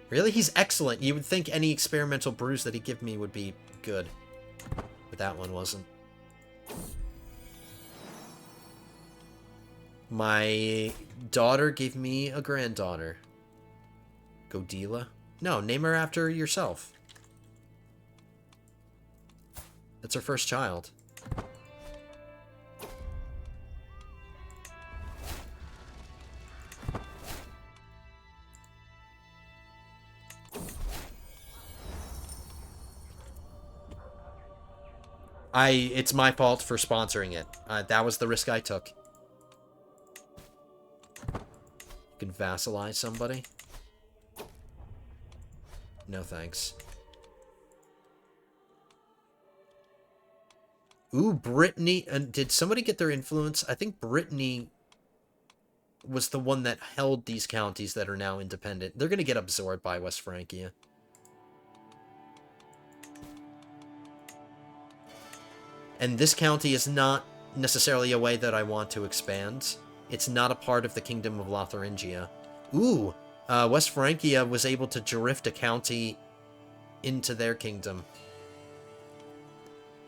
Really? He's excellent. You would think any experimental brews that he'd give me would be good. But that one wasn't. My daughter gave me a granddaughter. Godila? No, name her after yourself. That's her first child. It's my fault for sponsoring it. That was the risk I took. You can vassalize somebody? No thanks. Ooh, Brittany. And did somebody get their influence? I think Brittany was the one that held these counties that are now independent. They're going to get absorbed by West Francia. And this county is not necessarily a way that I want to expand. It's not a part of the Kingdom of Lotharingia. Ooh, West Francia was able to drift a county into their kingdom.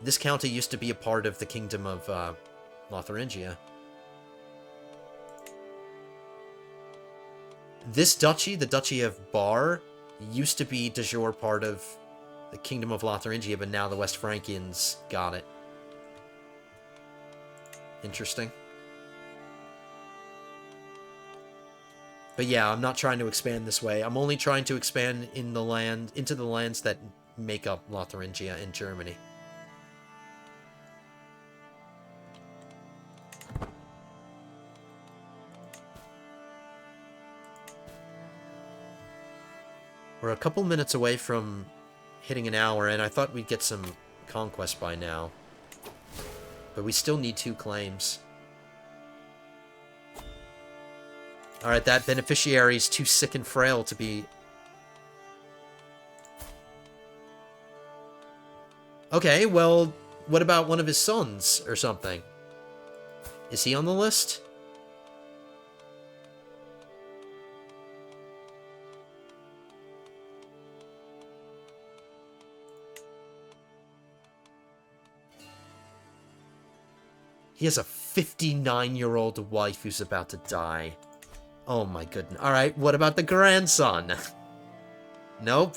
This county used to be a part of the Kingdom of Lotharingia. This duchy, the Duchy of Bar, used to be de jure part of the Kingdom of Lotharingia, but now the West Francians got it. Interesting. But yeah, I'm not trying to expand this way. I'm only trying to expand in the land into the lands that make up Lotharingia and Germany. We're a couple minutes away from hitting an hour, and I thought we'd get some conquest by now. But we still need 2 claims. Alright, that beneficiary is too sick and frail to be... Okay, well, what about one of his sons or something? Is he on the list? He has a 59-year-old wife who's about to die. Oh my goodness. Alright, what about the grandson? Nope.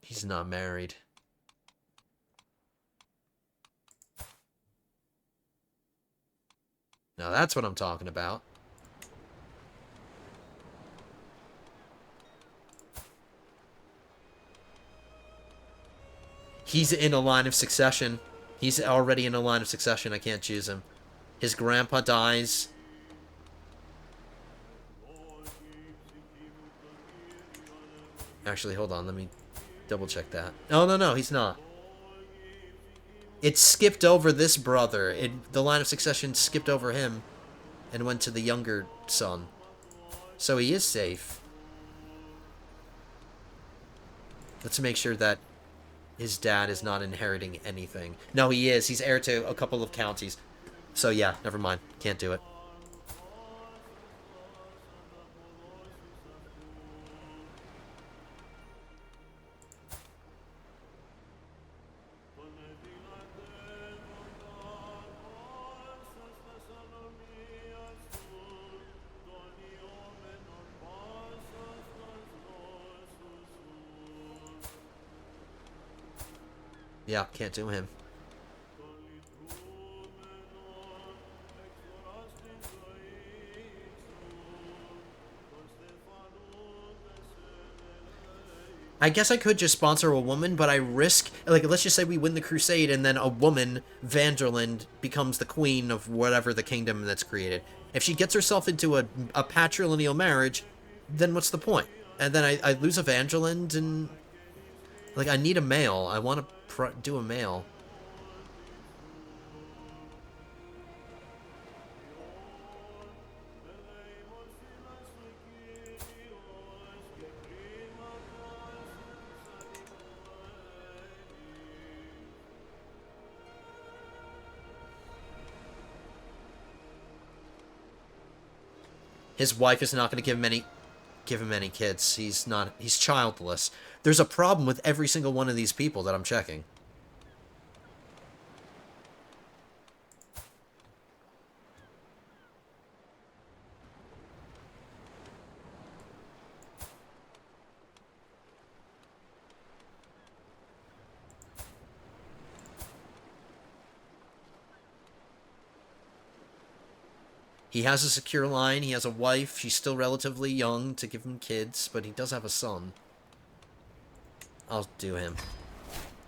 He's not married. Now that's what I'm talking about. He's in a line of succession. He's already in a line of succession. I can't choose him. His grandpa dies. Actually, hold on. Let me double check that. Oh, no, he's not. It skipped over this brother. The line of succession skipped over him and went to the younger son. So he is safe. Let's make sure that his dad is not inheriting anything. No, he is. He's heir to a couple of counties. So yeah, never mind. Can't do it. Yeah, can't do him. I guess I could just sponsor a woman, but I risk... Like, let's just say we win the Crusade, and then a woman, Van Der Linde, becomes the queen of whatever the kingdom that's created. If she gets herself into a patrilineal marriage, then what's the point? And then I lose Evangeline, and... Like, I need a male. I want to do a male. His wife is not going to give him any kids. He's childless. There's a problem with every single one of these people that I'm checking. He has a secure line, he has a wife, she's still relatively young to give him kids, but he does have a son. I'll do him.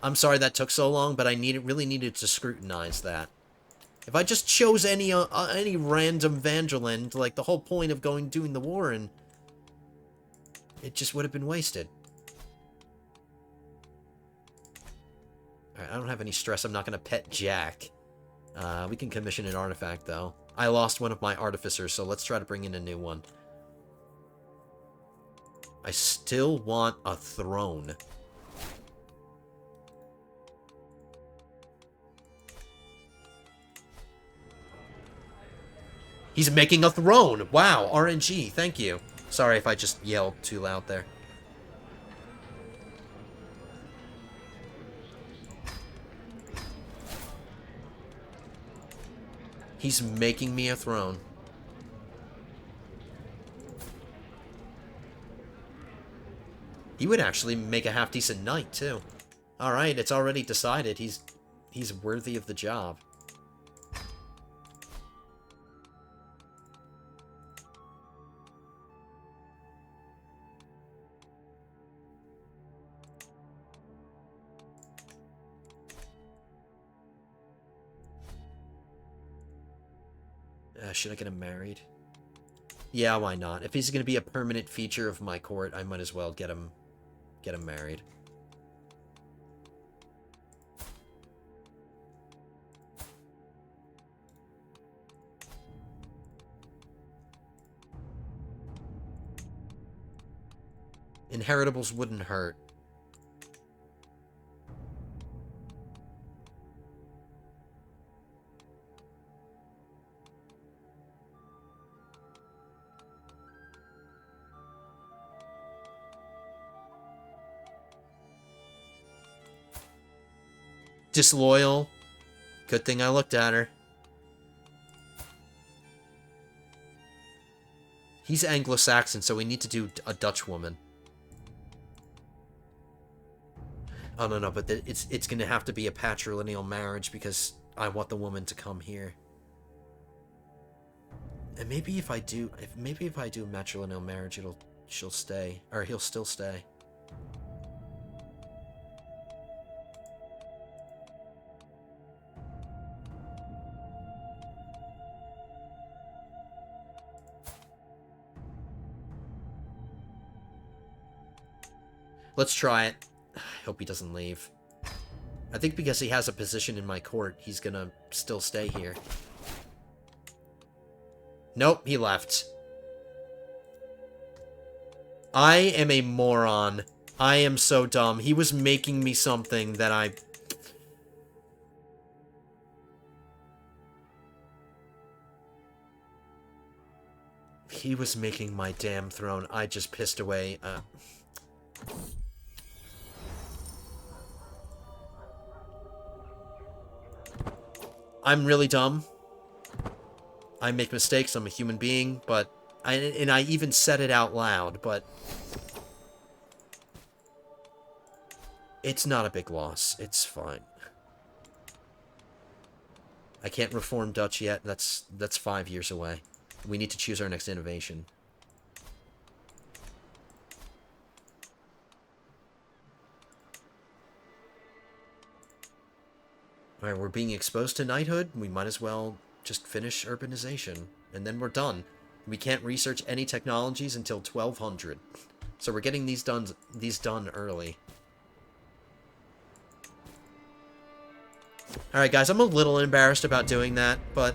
I'm sorry that took so long, but I really needed to scrutinize that. If I just chose any random Vanderland, like the whole point of doing the war, and it just would have been wasted. Alright, I don't have any stress. I'm not going to pet Jack. We can commission an artifact, though. I lost one of my artificers, so let's try to bring in a new one. I still want a throne. He's making a throne! Wow, RNG, thank you. Sorry if I just yelled too loud there. He's making me a throne. He would actually make a half-decent knight, too. Alright, it's already decided. He's worthy of the job. Should I get him married? Yeah, why not? If he's going to be a permanent feature of my court, I might as well get him married. Inheritables wouldn't hurt. Disloyal. Good thing I looked at her. He's Anglo-Saxon, so we need to do a Dutch woman. Oh, no, but it's going to have to be a patrilineal marriage because I want the woman to come here. And maybe if I do matrilineal marriage, she'll stay, or he'll still stay. Let's try it. I hope he doesn't leave. I think because he has a position in my court, he's gonna still stay here. Nope, he left. I am a moron. I am so dumb. He was making me something that I... He was making my damn throne. I just pissed away. I'm really dumb. I make mistakes, I'm a human being, but... And I even said it out loud, but... It's not a big loss. It's fine. I can't reform Dutch yet. That's 5 years away. We need to choose our next innovation. Alright, we're being exposed to knighthood. We might as well just finish urbanization, and then we're done. We can't research any technologies until 1200. So we're getting these done early. Alright guys, I'm a little embarrassed about doing that, but...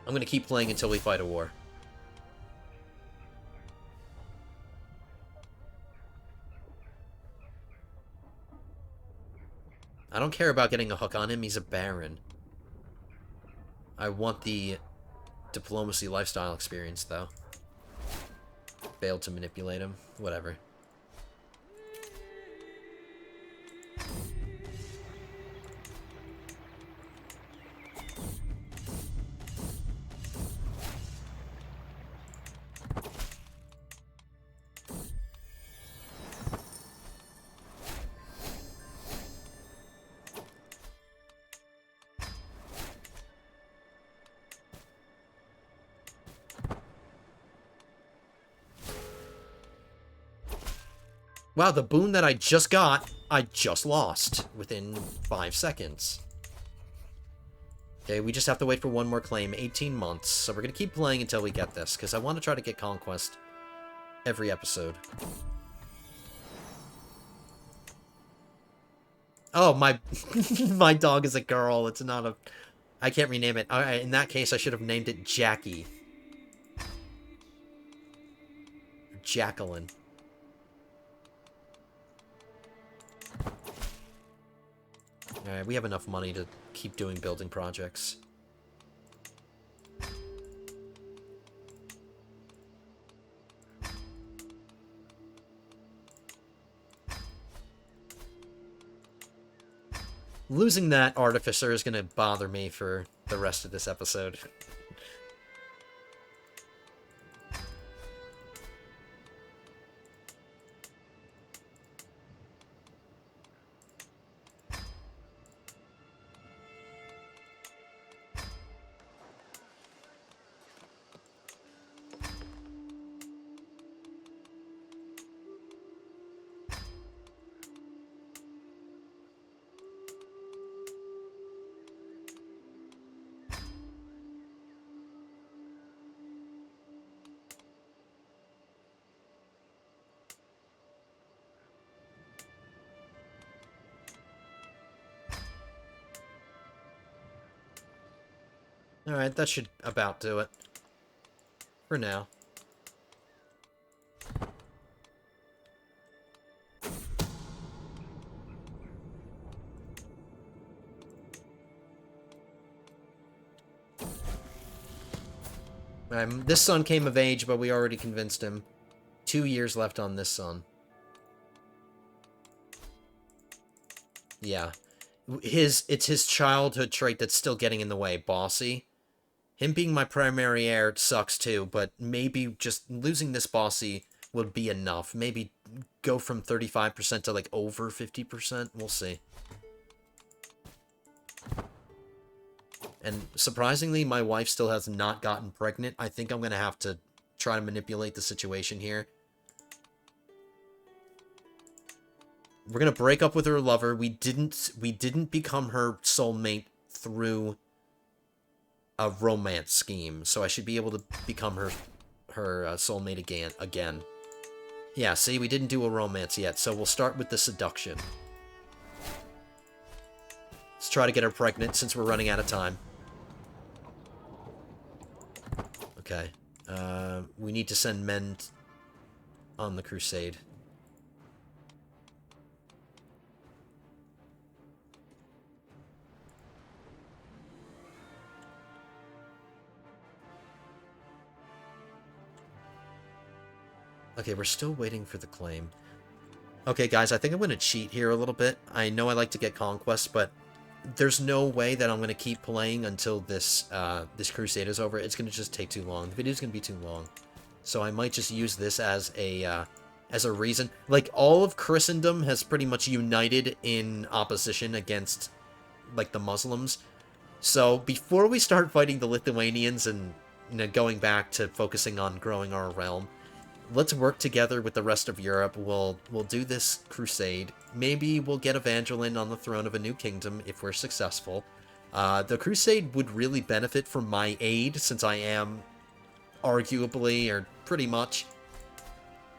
I'm gonna keep playing until we fight a war. I don't care about getting a hook on him, he's a baron. I want the diplomacy lifestyle experience, though. Failed to manipulate him. Whatever. Wow, the boon that I just got, I just lost within 5 seconds. Okay, we just have to wait for one more claim, 18 months. So we're going to keep playing until we get this, because I want to try to get Conquest every episode. Oh, my my dog is a girl. It's not a... I can't rename it. Alright, in that case, I should have named it Jackie. Jacqueline. Alright, we have enough money to keep doing building projects. Losing that artificer is going to bother me for the rest of this episode. Alright, that should about do it. For now. This son came of age, but we already convinced him. 2 years left on this son. Yeah. It's his childhood trait that's still getting in the way, bossy. Him being my primary heir sucks too, but maybe just losing this bossy would be enough. Maybe go from 35% to like over 50%. We'll see. And surprisingly, my wife still has not gotten pregnant. I think I'm going to have to try to manipulate the situation here. We're going to break up with her lover. We didn't become her soulmate through a romance scheme, so I should be able to become her soulmate again. Yeah, see, we didn't do a romance yet, so we'll start with the seduction. Let's try to get her pregnant since we're running out of time. Okay. We need to send men on the crusade. Okay, we're still waiting for the claim. Okay, guys, I think I'm going to cheat here a little bit. I know I like to get conquest, but there's no way that I'm going to keep playing until this this crusade is over. It's going to just take too long. The video's going to be too long. So I might just use this as a as a reason. Like, all of Christendom has pretty much united in opposition against, like, the Muslims. So, before we start fighting the Lithuanians and, you know, going back to focusing on growing our realm, let's work together with the rest of Europe. We'll do this crusade. Maybe we'll get Evangeline on the throne of a new kingdom if we're successful. The crusade would really benefit from my aid, since I am arguably, or pretty much,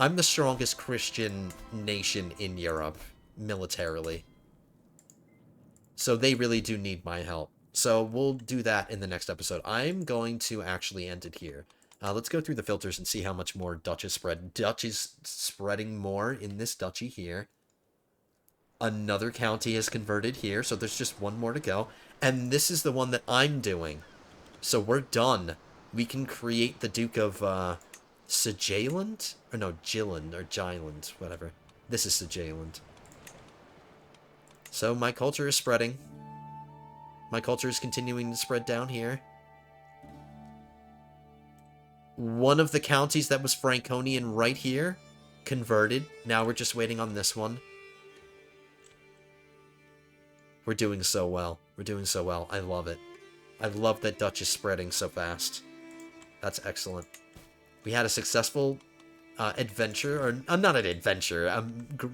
I'm the strongest Christian nation in Europe, militarily. So they really do need my help. So we'll do that in the next episode. I'm going to actually end it here. Let's go through the filters and see how much more Dutch is spread. Dutch is spreading more in this duchy here. Another county is converted here, so there's just one more to go. And this is the one that I'm doing. So we're done. We can create the Duke of Sajaland? Or no, Gilland, or Gyland, whatever. This is Sajaland. So my culture is spreading. My culture is continuing to spread down here. One of the counties that was Franconian right here converted. Now we're just waiting on this one. We're doing so well. We're doing so well. I love it. I love that Dutch is spreading so fast. That's excellent. We had a successful adventure, or not an adventure, a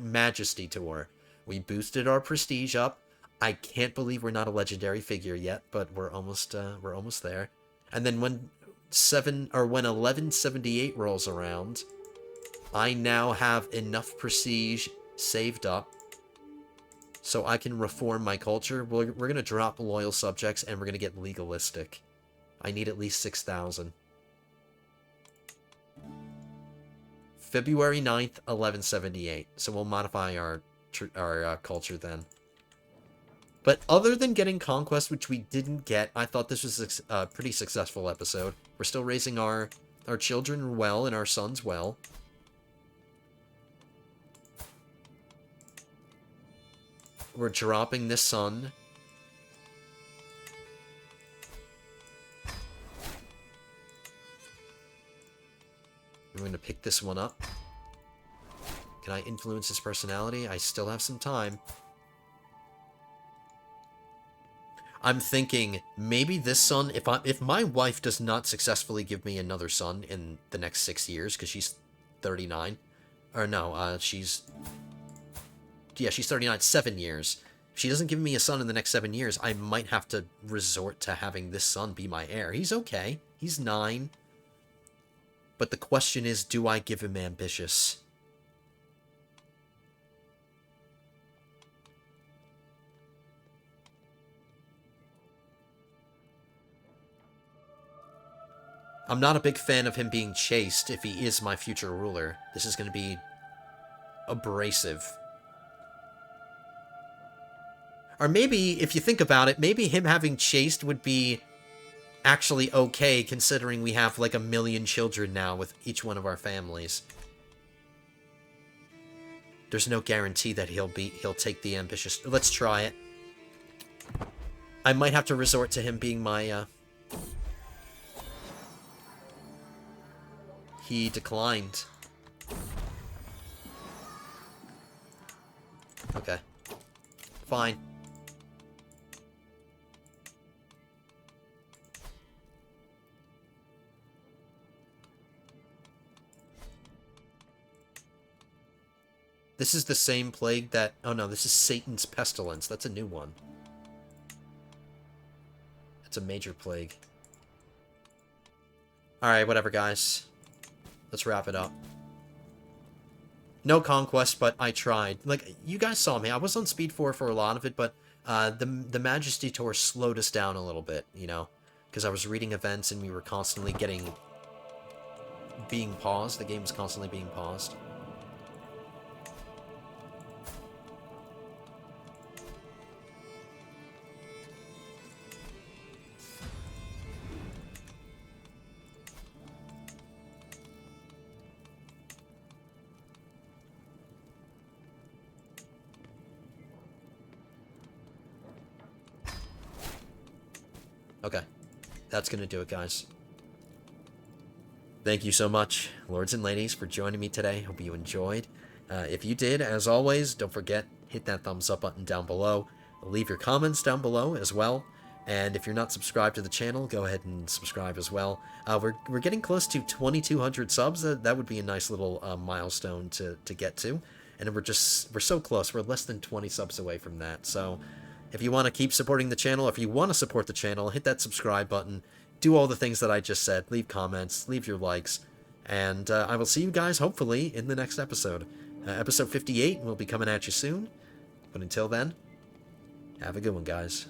majesty tour. We boosted our prestige up. I can't believe we're not a legendary figure yet, but we're almost there. And then when 1178 rolls around, I now have enough prestige saved up so I can reform my culture. We're going to drop loyal subjects, and we're going to get legalistic. I need at least 6,000. February 9th, 1178. So we'll modify our culture then. But other than getting conquest, which we didn't get, I thought this was a pretty successful episode. We're still raising our children well and our sons well. We're dropping this son. I'm going to pick this one up. Can I influence his personality? I still have some time. I'm thinking maybe this son, if my wife does not successfully give me another son in the next 6 years, because she's 39, or no, she's 39, 7 years. If she doesn't give me a son in the next 7 years, I might have to resort to having this son be my heir. He's okay. He's 9. But the question is, do I give him ambitious? I'm not a big fan of him being chaste if he is my future ruler. This is going to be abrasive. Or maybe, if you think about it, maybe him having chaste would be actually okay, considering we have like 1 million children now with each one of our families. There's no guarantee that he'll take the ambitious. Let's try it. I might have to resort to him being my He declined. Okay. Fine. This is the same plague that... Oh no, this is Satan's pestilence. That's a new one. It's a major plague. Alright, whatever, guys. Let's wrap it up. No conquest, but I tried. Like, you guys saw me. I was on speed 4 for a lot of it, but the Majesty Tour slowed us down a little bit, you know? Because I was reading events and we were constantly being paused. The game was constantly being paused. Okay. That's gonna do it, guys. Thank you so much, lords and ladies, for joining me today. Hope you enjoyed. If you did, as always, don't forget, hit that thumbs up button down below. Leave your comments down below as well. And if you're not subscribed to the channel, go ahead and subscribe as well. We're getting close to 2,200 subs. That would be a nice little milestone to get to. And we're so close. We're less than 20 subs away from that. So if you want to keep supporting the channel, if you want to support the channel, hit that subscribe button. Do all the things that I just said. Leave comments, leave your likes. And I will see you guys, hopefully, in the next episode. Episode 58 will be coming at you soon. But until then, have a good one, guys.